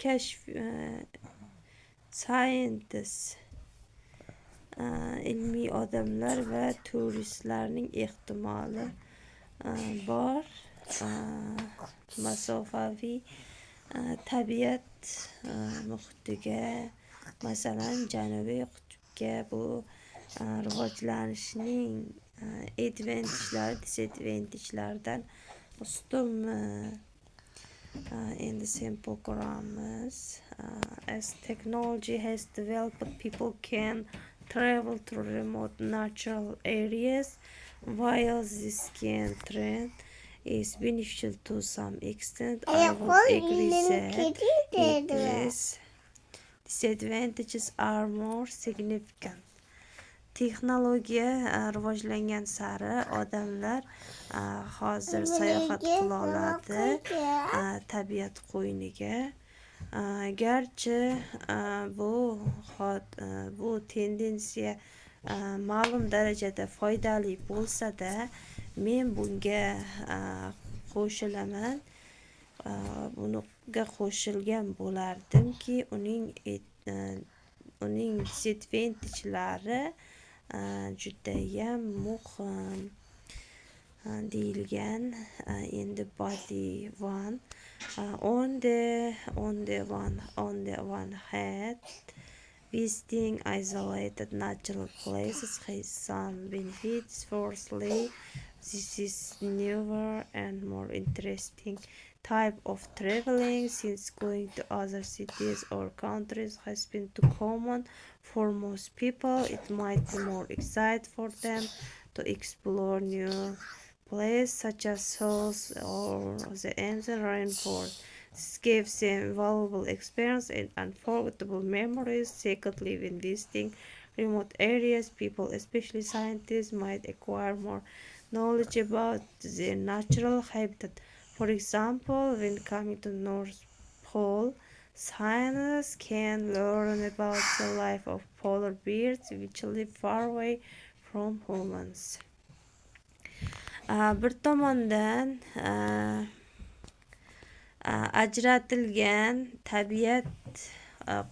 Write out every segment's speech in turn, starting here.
kashf scientists ilmiy odamlar va turistlarning ehtimoli bor. Masofaviy tabiat muhitiga, masalan Janubiy qutbga bu rivojlanishning advantagelari disadvantagelaridan ustunmi? Endi simple ko'ramiz. As technology has developed, people can travel to remote natural areas. While this can trend is beneficial to some extent, I would agree that its disadvantages are more significant. Texnologiya rivojlangan sari odamlar hozir sayohat qila oladi tabiat qo'yniga. Garchi bu tendensiya ma'lum darajada foydali bo'lsa-da, men bunga qo'shilaman. Bunga qo'shilgan bo'lardimki, uning disadvantagelari judayam muhim deyilgan. Endi body one. On the one hand, visiting isolated natural places has some benefits. Firstly, this is newer and more interesting type of traveling, since going to other cities or countries has been too common for most people. It might be more exciting for them to explore new places such as hills or the Amazon rainforest. This gives them valuable experience and unforgettable memories. Secondly, when visiting remote areas, people, especially scientists, might acquire more knowledge about their natural habitat. For example, when coming to North Pole, scientists can learn about the life of polar bears, which live far away from humans. Bir tomondan ajratilgan tabiat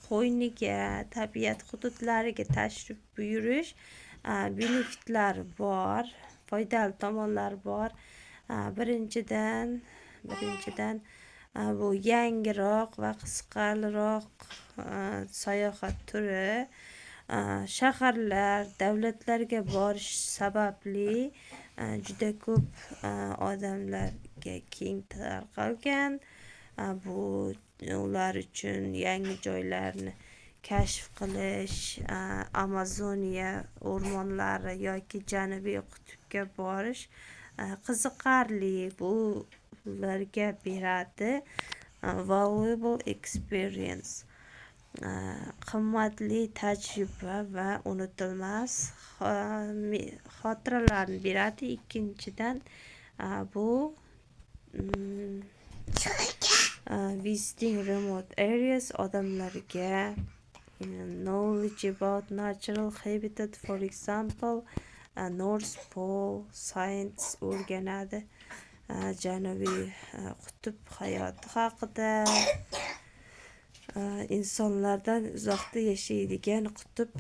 qo'yniga, tabiat hududlariga tashrif buyurish benefitlari bor, foydali tomonlari bor. Birinchidan bu yangiroq va qisqaroq sayohat turi. Shaharlar, davlatlarga borish sababli juda ko'p odamlarga keng tarqalgan. Bu ular uchun yangi joylarni kashf qilish, Amazoniya o'rmonlari yoki Janubiy qutbga borish qiziqarli. Bu ularga beradi valuable experience, qimmatli tajriba va unutilmas xotiralarni beradi. Ikkinchidan, bu visiting remote areas odamlarga knowledge about natural habitat, for example North Pole science o'rganadi. Janubiy qutb hayoti haqida, insonlardan uzoqda yashaydigan qutb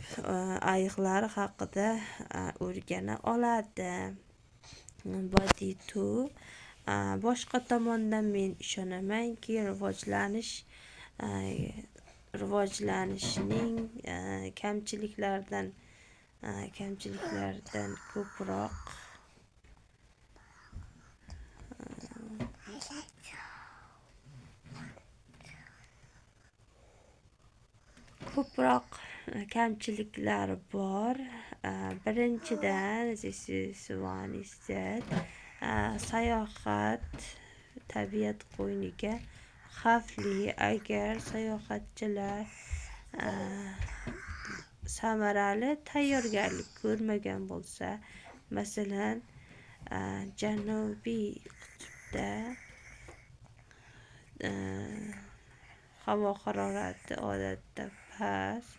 ayiqlari haqida o'rgana oladi. Body two. Boshqa tomondan men ishonamanki, rivojlanishning kamchiliklaridan ko'proq kamchiliklari bor. Birinchidan, sayohat tabiat qo'yniga xavfli. Agar sayohatchilar samarali tayyorgarlik ko'rmagan bo'lsa, masalan Janubiy qutbda havo harorati odatda past,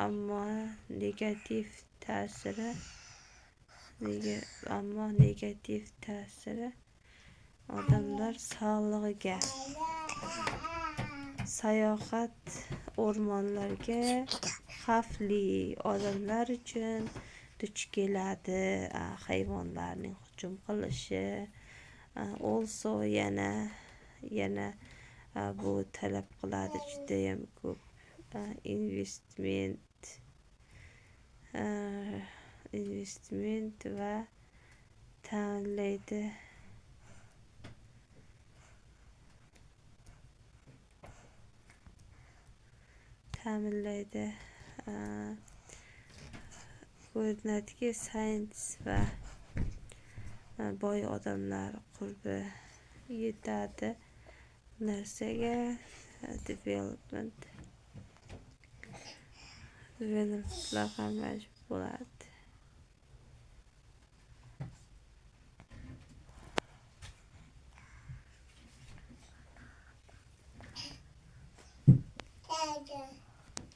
ammo negativ ta'siri odamlar sog'lig'iga sayohat o'rmonlarga xavfli odamlar uchun duch keladi, hayvonlarning hujum qilishi. Also yana bu talab qiladi judayam ko'p investment va ta'minlaydi. Ko'rinadiki, sayens va boy odamlar qurbi yetadi bu narsaga. Developmentlar ham majbur bo'ladi.